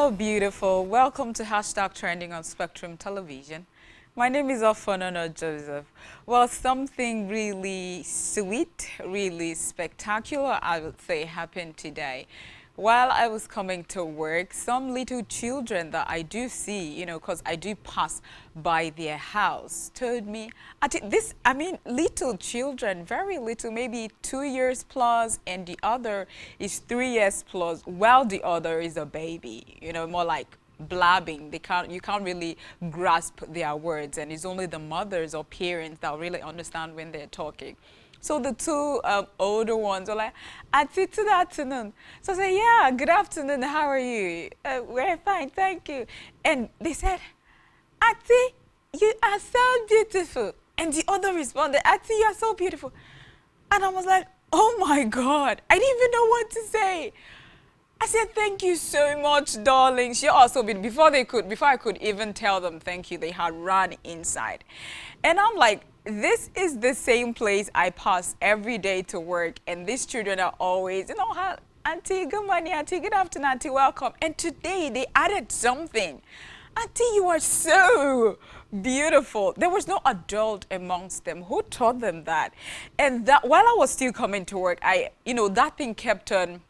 Hello, beautiful. Welcome to Hashtag Trending on Spectrum Television. My name is Ofonona Joseph. Well, something really sweet, really spectacular, I would say, happened today. While I was coming to work, some little children that I do see, because I do pass by their house, told me, little children, very little, maybe 2 years plus, and the other is 3 years plus, while the other is a baby, more like blabbing. You can't really grasp their words, and it's only the mothers or parents that really understand when they're talking. So the two older ones are like, "Auntie, good afternoon." So I say, "Yeah, good afternoon. How are you?" "We're fine, thank you." And they said, "Auntie, you are so beautiful." And the other responded, "Auntie, you are so beautiful." And I was like, oh my God, I didn't even know what to say. I said, "Thank you so much, darling." She also, before I could even tell them thank you, they had run inside. And I'm like, this is the same place I pass every day to work, and these children are always, "Auntie, good morning, Auntie, good afternoon, Auntie, welcome." And today they added something. "Auntie, you are so beautiful." There was no adult amongst them who taught them that. And that while I was still coming to work, that thing kept on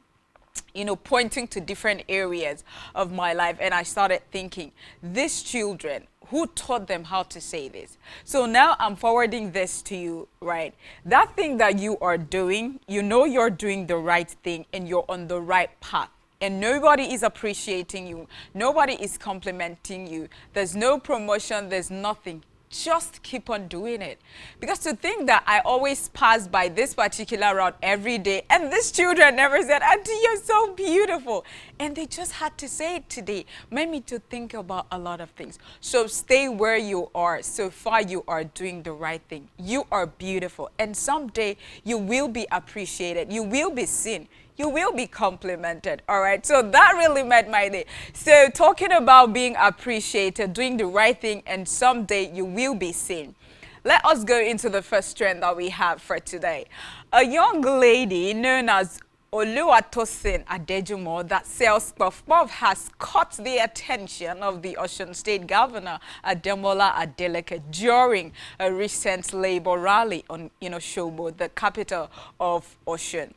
pointing to different areas of my life. And I started thinking, these children, who taught them how to say this? So now I'm forwarding this to you, right? That thing that you are doing, you're doing the right thing and you're on the right path. And nobody is appreciating you. Nobody is complimenting you. There's no promotion. There's nothing. Just keep on doing it. Because to think that I always pass by this particular route every day, and these children never said, "Auntie, you're so beautiful." And they just had to say it today. Made me to think about a lot of things. So stay where you are. So far you are doing the right thing. You are beautiful. And someday you will be appreciated. You will be seen. You will be complimented, all right? So that really made my day. So talking about being appreciated, doing the right thing, and someday you will be seen. Let us go into the first trend that we have for today. A young lady known as Otedola'S Adejumo that sells puff puff has caught the attention of the Osun State Governor Ademola Adeleke during a recent labor rally on Shobo, the capital of Osun.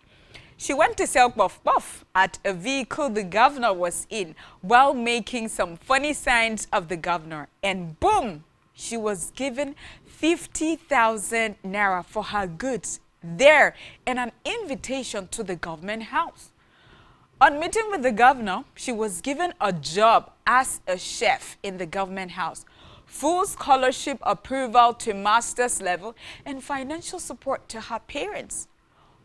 She went to sell puff puff at a vehicle the governor was in while making some funny signs of the governor. And boom, she was given 50,000 naira for her goods there and an invitation to the government house. On meeting with the governor, she was given a job as a chef in the government house, full scholarship approval to master's level, and financial support to her parents.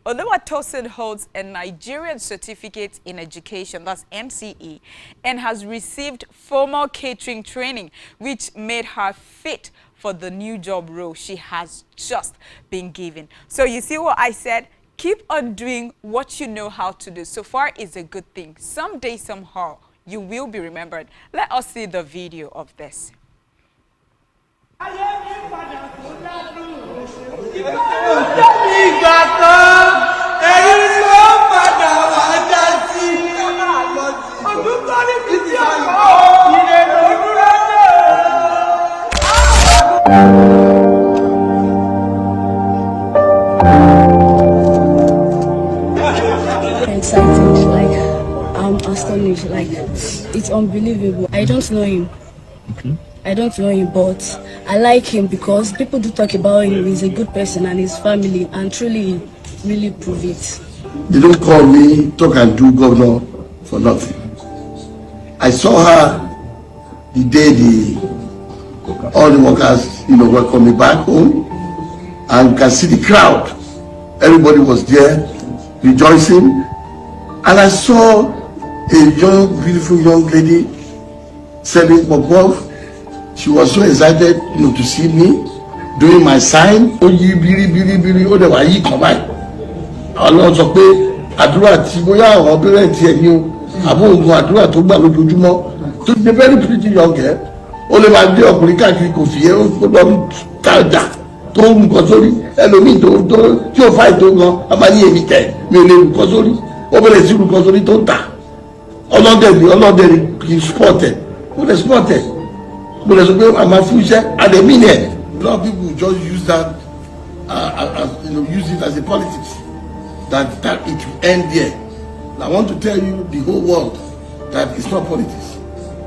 Otedola'S holds a Nigerian certificate in education, that's NCE, and has received formal catering training, which made her fit for the new job role she has just been given. So you see what I said? Keep on doing what you know how to do. So far is a good thing. Someday, somehow, you will be remembered. Let us see the video of this. Excited, I'm astonished, it's unbelievable. I don't know him. I don't know him, but I like him because people do talk about him. He's a good person and his family, and truly, really prove it. They don't call me talk and do governor for nothing. I saw her the day all the workers, welcome me back home, and you can see the crowd. Everybody was there rejoicing, and I saw a beautiful young lady selling puff. She was so excited, to see me doing my sign. Oh, you biri, oh, the way you come by. Allah sọ pé àdúrà tí bóyá àwọn parents ẹ ní o, àbó ogun àdúrà tó gbà lójoojúmọ́. To the very pretty young girl, ó lè máa gbé ọkùnrin káàkiri kò fi ẹ́ ó lọ kájà tó ń nǹkan sórí. Ẹlòmíì tí ó fà ètò gan, a máa ní èmi tẹ̀ mi ò lè nǹkan sórí. Ó bẹ̀rẹ̀ sí nǹkan sórí tó ń tà. ọlọ́dẹ he spotted. Who they spotted? But there's a bit of my future, and they mean it. A lot of people just use that, use it as a politics. That it will end there. I want to tell you, the whole world, that it's not politics.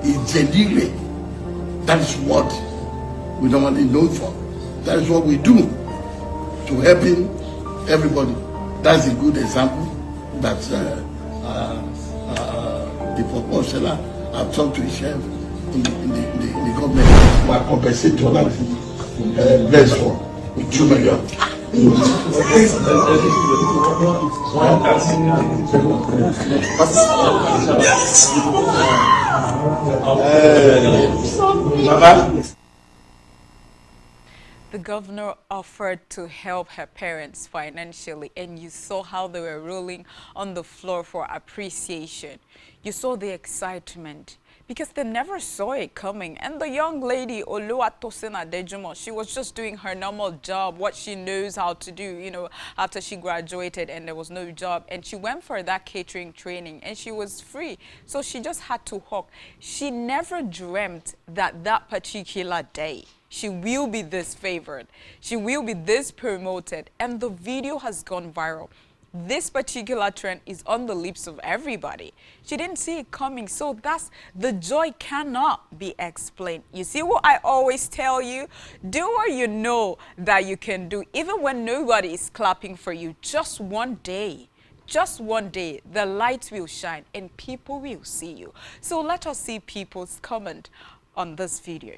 It's genuine. That is what we normally know for. That is what we do to helping everybody. That's a good example that the football seller have talked to his chef in the government. We compensate to less for 2 million. The governor offered to help her parents financially, and you saw how they were rolling on the floor for appreciation. You saw the excitement because they never saw it coming. And the young lady, Otedola'S, she was just doing her normal job, what she knows how to do, after she graduated and there was no job. And she went for that catering training and she was free. So she just had to hawk. She never dreamt that that particular day she will be this favored. She will be this promoted. And the video has gone viral. This particular trend is on the lips of everybody. She didn't see it coming. So that's the joy cannot be explained. You see what I always tell you? Do what you know that you can do. Even when nobody is clapping for you, just one day, the light will shine and people will see you. So let us see people's comment on this video.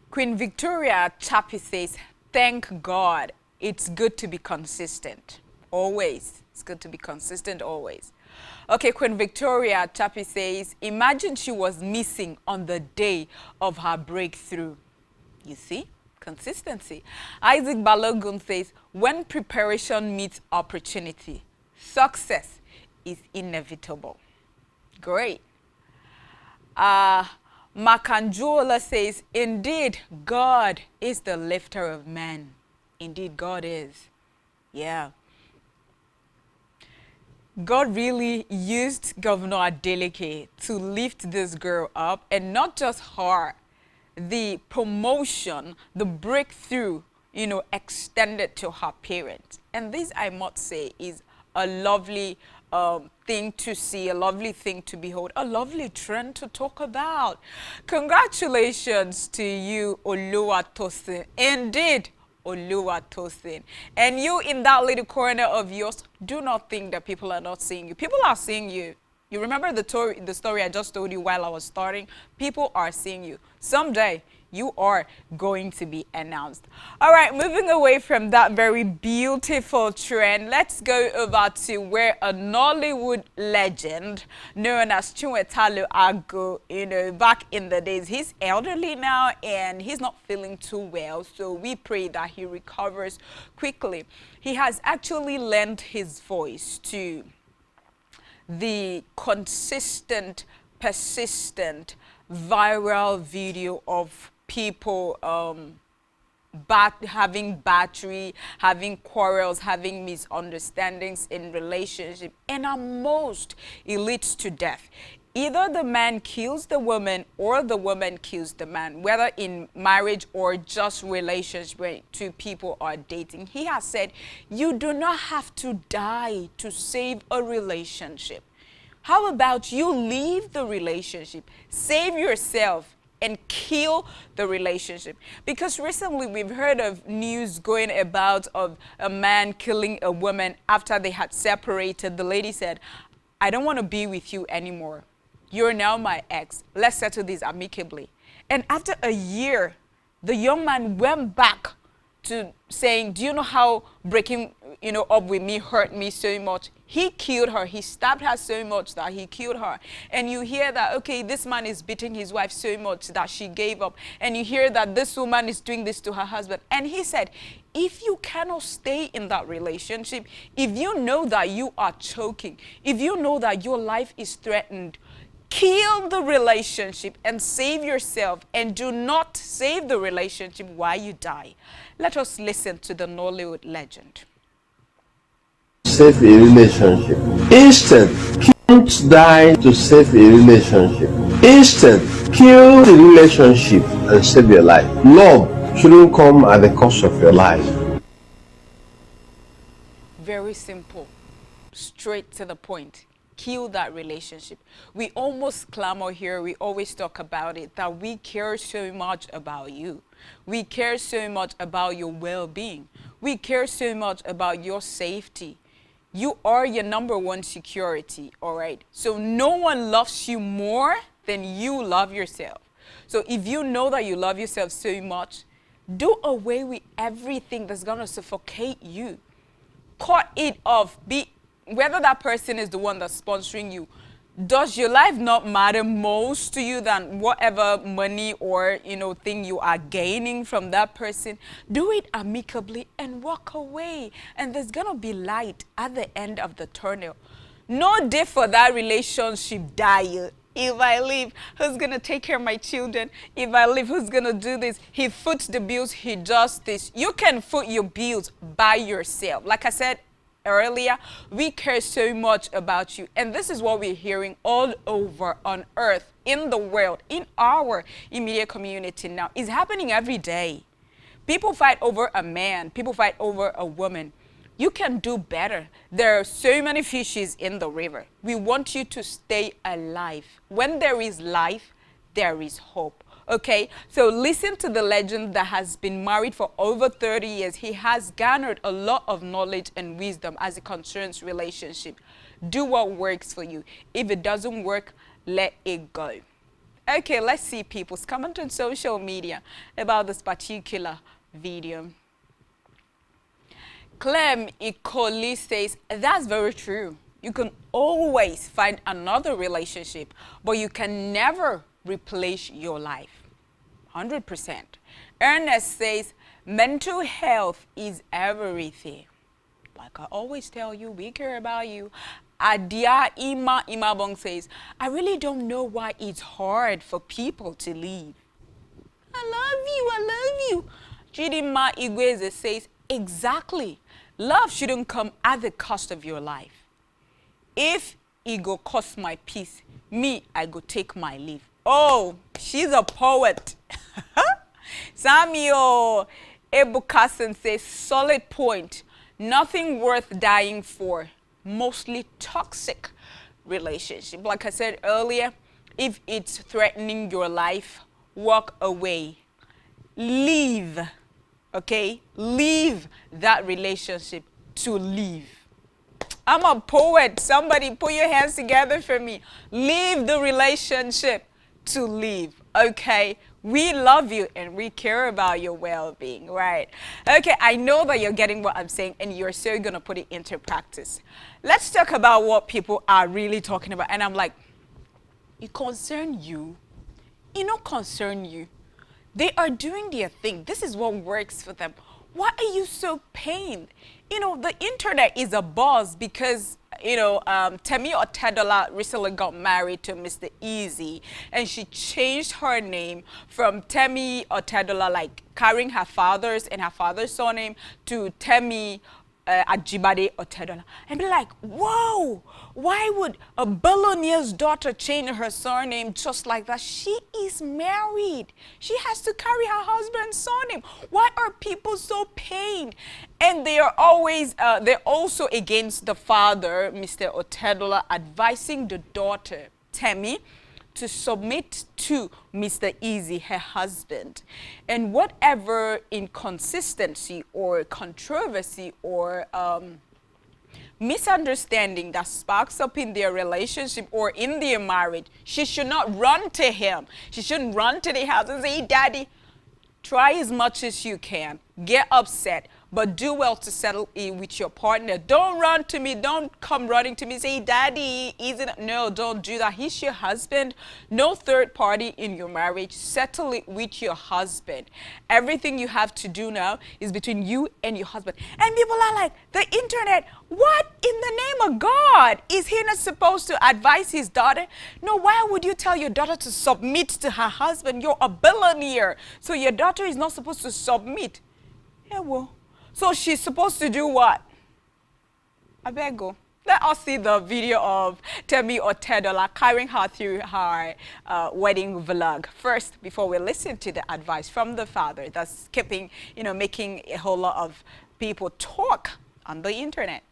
Queen Victoria Chappie says, thank God. It's good to be consistent. Always. It's good to be consistent always. Okay, Queen Victoria Chappie says, imagine she was missing on the day of her breakthrough. You see? Consistency. Isaac Balogun says, when preparation meets opportunity, success is inevitable. Great. Makanjola says, indeed, God is the lifter of men. Indeed, God is. Yeah. God really used Governor Adeleke to lift this girl up, and not just her. The promotion, the breakthrough, extended to her parents. And this, I must say, is a lovely thing to see, a lovely thing to behold, a lovely trend to talk about. Congratulations to you, Oluwatosin. Indeed, Oluwatosin. And you in that little corner of yours, do not think that people are not seeing you. People are seeing you. You remember the story I just told you while I was starting? People are seeing you. Someday, you are going to be announced. All right, moving away from that very beautiful trend, let's go over to where a Nollywood legend known as Chiwetalu Agu, back in the days, he's elderly now and he's not feeling too well. So we pray that he recovers quickly. He has actually lent his voice to the consistent, persistent, viral video of people having battery, having quarrels, having misunderstandings in relationship, and at most it leads to death. Either the man kills the woman or the woman kills the man, whether in marriage or just relationship where two people are dating. He has said, you do not have to die to save a relationship. How about you leave the relationship, save yourself, and kill the relationship? Because recently we've heard of news going about of a man killing a woman after they had separated. The lady said, I don't want to be with you anymore. You're now my ex. Let's settle this amicably. And after a year, the young man went back to saying, do you know how breaking up with me hurt me so much? He killed her. He stabbed her so much that he killed her. And you hear that, okay, this man is beating his wife so much that she gave up. And you hear that this woman is doing this to her husband. And he said, if you cannot stay in that relationship, if you know that you are choking, if you know that your life is threatened, kill the relationship and save yourself, and do not save the relationship while you die. Let us listen to the Nollywood legend. Save a relationship. Instead, Don't die to save a relationship. Instead, kill the relationship and save your life. Love shouldn't come at the cost of your life. Very simple, straight to the point. Kill that relationship. We almost clamor here, we always talk about it, that we care so much about you. We care so much about your well-being. We care so much about your safety. You are your number one security, all right? So no one loves you more than you love yourself. So if you know that you love yourself so much, do away with everything that's gonna suffocate you. Cut it off. Whether that person is the one that's sponsoring you, does your life not matter most to you than whatever money or thing you are gaining from that person? Do it amicably and walk away, and there's gonna be light at the end of the tunnel. No day for that relationship die. If I leave, who's gonna take care of my children? If I leave, who's gonna do this? He foots the bills, he does this. You can foot your bills by yourself. Like I said earlier, we care so much about you, and this is what we're hearing all over on earth, in the world, in our immediate community now. It's happening every day. People fight over a man, people fight over a woman. You can do better. There are so many fishes in the river. We want you to stay alive. When there is life, there is hope. Okay, so listen to the legend that has been married for over 30 years. He has garnered a lot of knowledge and wisdom as it concerns relationship. Do what works for you. If it doesn't work, let it go. Okay, let's see people's comment on social media about this particular video. Clem Ikoli says, that's very true. You can always find another relationship, but you can never replace your life. 100%. Ernest says, mental health is everything. Like I always tell you, we care about you. Adia Imabong says, I really don't know why it's hard for people to leave. I love you, I love you. Chidima Igweze says, exactly. Love shouldn't come at the cost of your life. If it go cost my peace, me, I go take my leave. Oh, she's a poet. Samuel Ebukasan says, solid point. Nothing worth dying for. Mostly toxic relationship. Like I said earlier, if it's threatening your life, walk away. Leave. Okay? Leave that relationship to leave. I'm a poet. Somebody put your hands together for me. Leave the relationship to leave. Okay? We love you and we care about your well-being, right? Okay, I know that you're getting what I'm saying and you're still going to put it into practice. Let's talk about what people are really talking about. And I'm like, it concern you? It don't concern you. They are doing their thing. This is what works for them. Why are you so pained? You know, the internet is a buzz because, Temi Otedola'S recently got married to Mr. Eazi, and she changed her name from Temi Otedola'S, like carrying her father's and her father's surname, to Temi Ajibade Otedola'S. And be like, whoa, why would a billionaire's daughter change her surname just like that? She is married. She has to carry her husband's surname. Why are people so pained? And they are always, they're also against the father, Mr. Otedola'S, advising the daughter, Temi, to submit to Mr. Eazi, her husband. And whatever inconsistency or controversy or misunderstanding that sparks up in their relationship or in their marriage, she should not run to him. She shouldn't run to the house and say, hey, daddy, try as much as you can. Get upset, but do well to settle in with your partner. Don't run to me. Don't come running to me. Say, daddy, isn't it? No, don't do that. He's your husband. No third party in your marriage. Settle it with your husband. Everything you have to do now is between you and your husband. And people are like, the internet, what in the name of God? Is he not supposed to advise his daughter? No, why would you tell your daughter to submit to her husband? You're a billionaire. So your daughter is not supposed to submit. Yeah, well. So she's supposed to do what? I beg go. Let us see the video of Temi Otedola carrying her through her wedding vlog. First, before we listen to the advice from the father that's keeping, making a whole lot of people talk on the internet.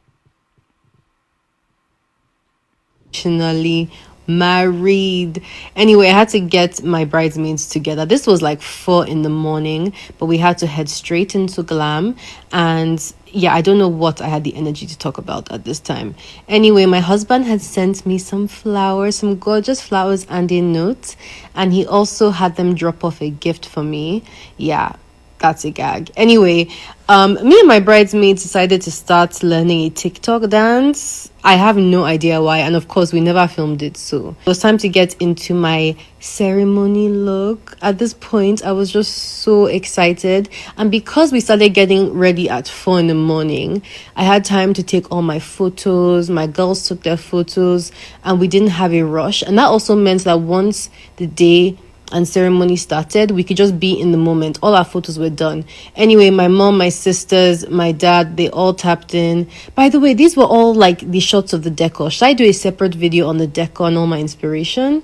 Married. Anyway, I had to get my bridesmaids together. This was like 4 in the morning, but we had to head straight into glam. And yeah, I don't know what I had the energy to talk about at this time. Anyway, my husband had sent me some flowers, some gorgeous flowers and a note, and he also had them drop off a gift for me. Yeah, that's a gag. Anyway, me and my bridesmaids decided to start learning a TikTok dance. I have no idea why, and of course we never filmed it, so it was time to get into my ceremony look. At this point I was just so excited, and because we started getting ready at 4 in the morning, I had time to take all my photos. My girls took their photos, and we didn't have a rush, and that also meant that once the day and ceremony started, we could just be in the moment. All our photos were done. Anyway, my mom, my sisters, my dad, they all tapped in. By the way, these were all like the shots of the decor. Should I do a separate video on the decor and all my inspiration?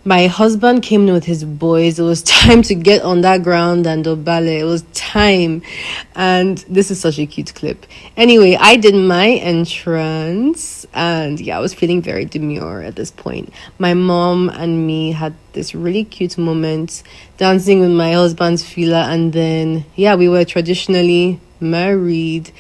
My husband came in with his boys. It was time to get on that ground and obale. It was time. And this is such a cute clip. Anyway, I did my entrance, and yeah, I was feeling very demure at this point. My mom and me had this really cute moment dancing with my husband's fila, and then yeah, we were traditionally married.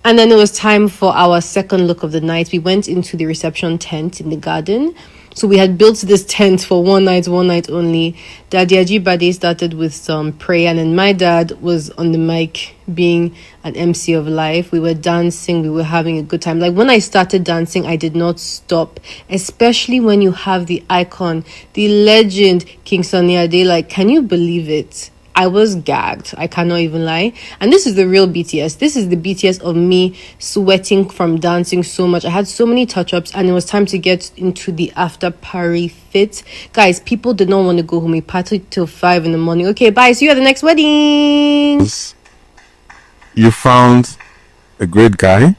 And then it was time for our second look of the night. We went into the reception tent in the garden. So we had built this tent for one night only. Daddy Ajibade started with some prayer, and then my dad was on the mic being an MC of life. We were dancing, we were having a good time. Like when I started dancing, I did not stop, especially when you have the icon, the legend, King Sunny Ade. Like, can you believe it? I was gagged. I cannot even lie. And this is the real BTS. This is the BTS of me sweating from dancing so much. I had so many touch-ups, and it was time to get into the after party fit. Guys, people did not want to go home. We partied till 5 in the morning. Okay, bye. See you at the next wedding. You found a great guy.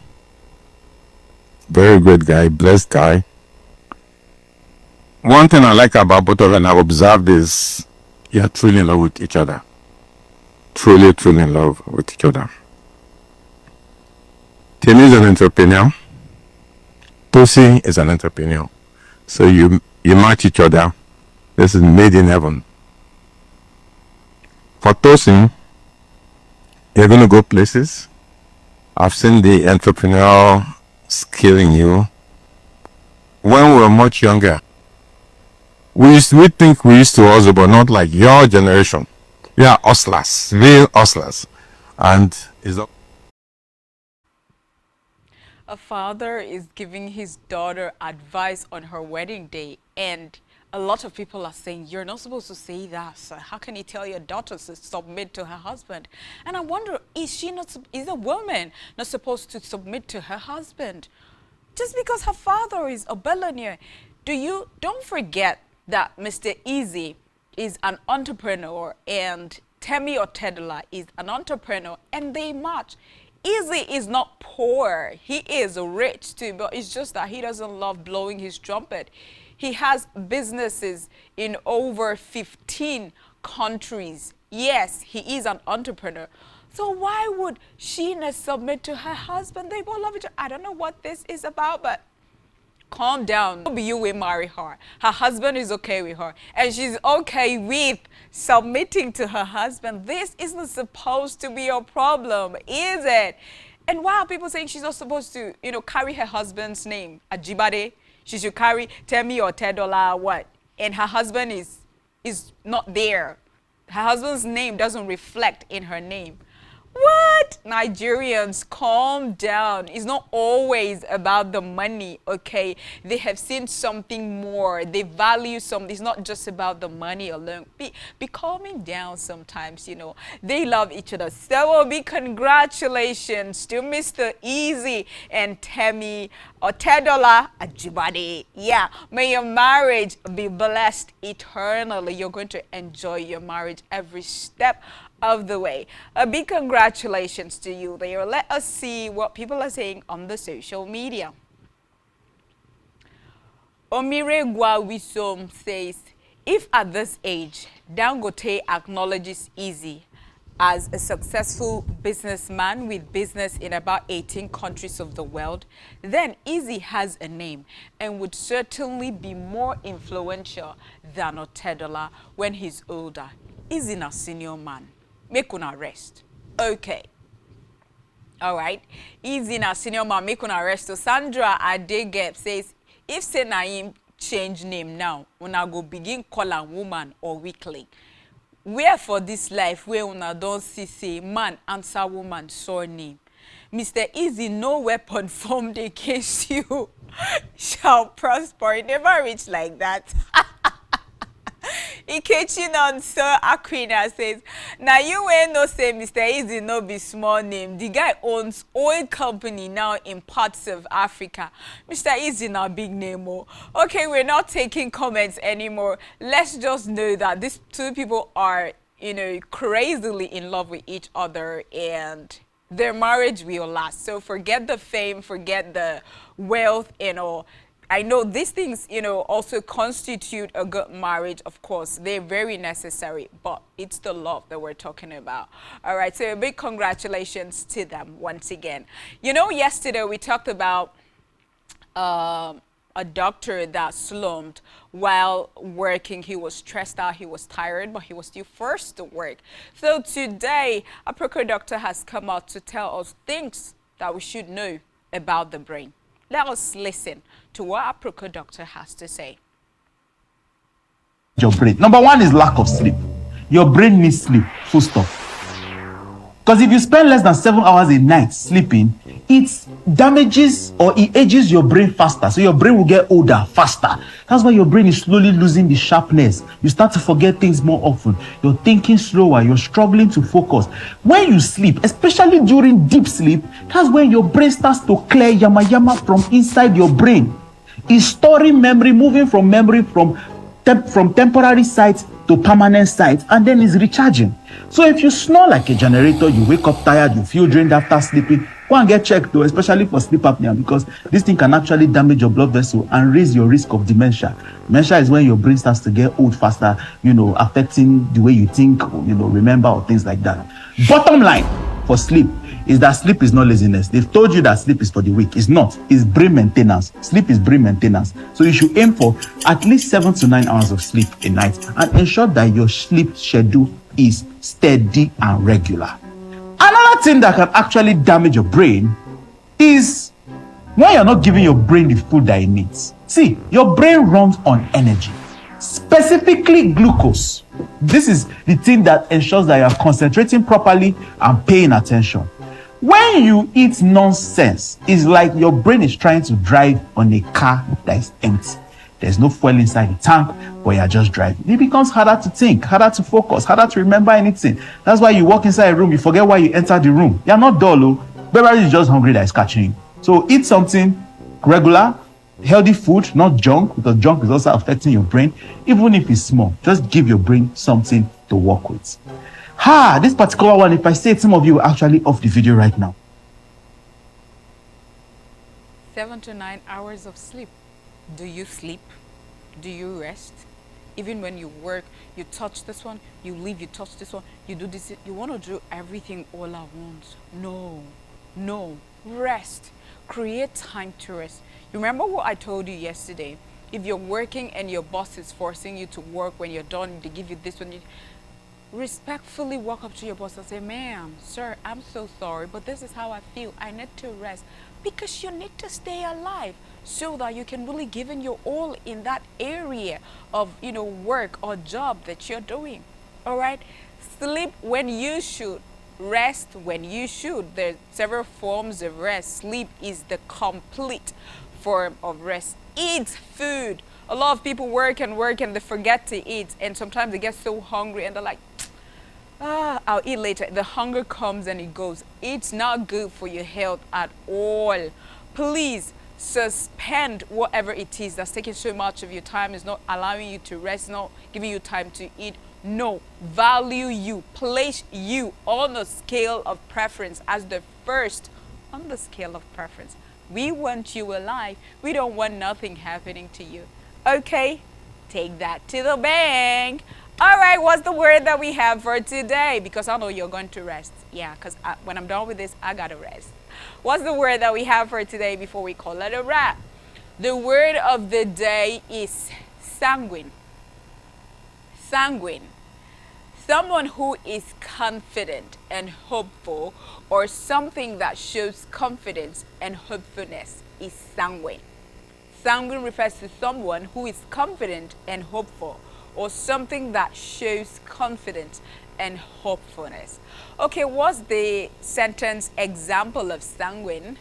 Very great guy. Blessed guy. One thing I like about both of them, I've observed, is you're truly in love with each other. Truly in love with each other. Temi is an entrepreneur. Tosi is an entrepreneur. So you match each other. This is made in heaven. For Tosi, you're going to go places. I've seen the entrepreneurial skill in you. When we were much younger, we think we used to hustle, but not like your generation. We are hustlers, real hustlers. And a father is giving his daughter advice on her wedding day, and a lot of people are saying, you're not supposed to say that. So how can you tell your daughter to submit to her husband? And I wonder, is a woman not supposed to submit to her husband just because her father is a billionaire? Don't forget that Mr. Eazi is an entrepreneur and Temi Otedola is an entrepreneur, and they match. Eazi is not poor. He is rich too, but it's just that he doesn't love blowing his trumpet. He has businesses in over 15 countries. Yes, he is an entrepreneur. So why would she not submit to her husband? They both love each other. I don't know what this is about, but calm down. You will marry her. Her husband is okay with her, and she's okay with submitting to her husband. This isn't supposed to be your problem, is it? And why are people saying she's not supposed to, carry her husband's name? Ajibade. She should carry Temi or Otedola, what? And her husband is not there. Her husband's name doesn't reflect in her name. What? Nigerians, calm down. It's not always about the money, okay? They have seen something more. They value something. It's not just about the money alone. Be calming down sometimes, They love each other. So big congratulations to Mr. Eazi and Temi Otedola Ajibade. Yeah, may your marriage be blessed eternally. You're going to enjoy your marriage every step of the way. A big congratulations to you there. Let us see what people are saying on the social media. Omiregwa Wisom says, if at this age, Dangote acknowledges Eazi as a successful businessman with business in about 18 countries of the world, then Eazi has a name and would certainly be more influential than Otedola when he's older. Eazi na senior man. Make una rest. Okay. All right. Eazi na senior man. Make una rest. So Sandra Adegep says, if say Naim change name now, una go begin call a woman or weakling. Where for this life where una don't see say man answer woman surname. Mr. Eazi, no weapon formed against you shall prosper. It never reach like that. Ikechi on Sir Aquina says, now you will no say Mr. Eazi no be small name. The guy owns oil company now in parts of Africa. Mr. Eazi now big name. Oh. Okay, we're not taking comments anymore. Let's just know that these two people are, you know, crazily in love with each other and their marriage will last. So forget the fame, forget the wealth and all. I know these things, you know, also constitute a good marriage. Of course, they're very necessary, but it's the love that we're talking about. All right, so a big congratulations to them once again. You know, yesterday we talked about a doctor that slumped while working. He was stressed out, he was tired, but he was still forced to work. So today, a Aproko doctor has come out to tell us things that we should know about the brain. Let us listen to what our Aproko doctor has to say. Your brain. Number one is lack of sleep. Your brain needs sleep, full stop. Because if you spend less than 7 hours a night sleeping, it damages or it ages your brain faster. So your brain will get older faster. That's why your brain is slowly losing the sharpness. You start to forget things more often. You're thinking slower. You're struggling to focus. When you sleep, especially during deep sleep, that's when your brain starts to clear yama yama from inside your brain. It's storing memory, moving from memory from temporary sites to permanent sites, and then it's recharging. So if you snore like a generator, you wake up tired, you feel drained after sleeping, go and get checked though, especially for sleep apnea, because this thing can actually damage your blood vessel and raise your risk of dementia. Dementia is when your brain starts to get old faster, you know, affecting the way you think, you know, remember, or things like that. Bottom line for sleep is that sleep is not laziness. They've told you that sleep is for the weak. It's not. It's brain maintenance. Sleep is brain maintenance. So you should aim for at least 7 to 9 hours of sleep a night and ensure that your sleep schedule is steady and regular. Another thing that can actually damage your brain is when you're not giving your brain the food that it needs. See, your brain runs on energy, specifically glucose. This is the thing that ensures that you're concentrating properly and paying attention. When you eat nonsense, it's like your brain is trying to drive on a car that is empty. There's no fuel inside the tank, but you're just driving. It becomes harder to think, harder to focus, harder to remember anything. That's why you walk inside a room, you forget why you entered the room. You're not dull, but you're just hungry that is catching you. So eat something regular, healthy food, not junk, because junk is also affecting your brain. Even if it's small, just give your brain something to work with. This particular one, if I say it, some of you will actually off the video right now. 7 to 9 hours of sleep. Do you sleep? Do you rest? Even when you work, you touch this one, you leave, you touch this one, you do this, you want to do everything all at once. No, rest. Create time to rest. You remember what I told you yesterday? If you're working and your boss is forcing you to work, when you're done, they give you this one, respectfully walk up to your boss and say, ma'am, sir, I'm so sorry, but this is how I feel. I need to rest. Because you need to stay alive so that you can really give in your all in that area of, you know, work or job that you're doing. All right? Sleep when you should. Rest when you should. There are several forms of rest. Sleep is the complete form of rest. Eat food. A lot of people work and they forget to eat, and sometimes they get so hungry and they're like, I'll eat later. The hunger comes and it goes. It's not good for your health at all. Please suspend whatever it is that's taking so much of your time, is not allowing you to rest, not giving you time to eat. No, value you, place you on the scale of preference as the first on the scale of preference. We want you alive. We don't want nothing happening to you. Okay, take that to the bank. All right, what's the word that we have for today? Because I know you're going to rest. Yeah, because when I'm done with this, I gotta rest. What's the word that we have for today before we call it a wrap? The word of the day is sanguine. Sanguine. Someone who is confident and hopeful, or something that shows confidence and hopefulness, is sanguine. Sanguine refers to someone who is confident and hopeful, or something that shows confidence and hopefulness. Okay, what's the sentence example of sanguine?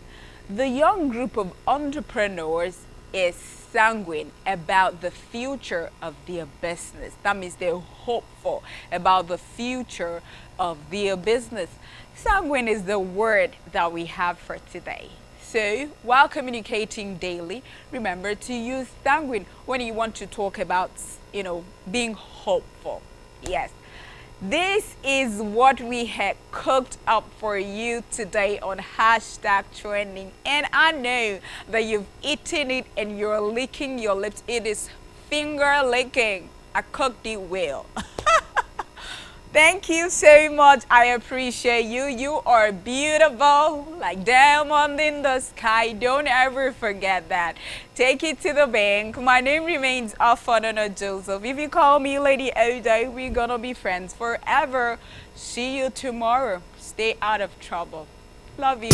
The young group of entrepreneurs is sanguine about the future of their business. That means they're hopeful about the future of their business. Sanguine is the word that we have for today. So, while communicating daily, remember to use sanguine when you want to talk about, being hopeful. Yes. This is what we had cooked up for you today on hashtag trending. And I know that you've eaten it and you're licking your lips. It is finger licking. I cooked it well. Thank you so much. I appreciate you. You are beautiful, like diamond in the sky. Don't ever forget that. Take it to the bank. My name remains Otedola'S Joseph. If you call me Lady Oda, we're gonna be friends forever. See you tomorrow. Stay out of trouble. Love you.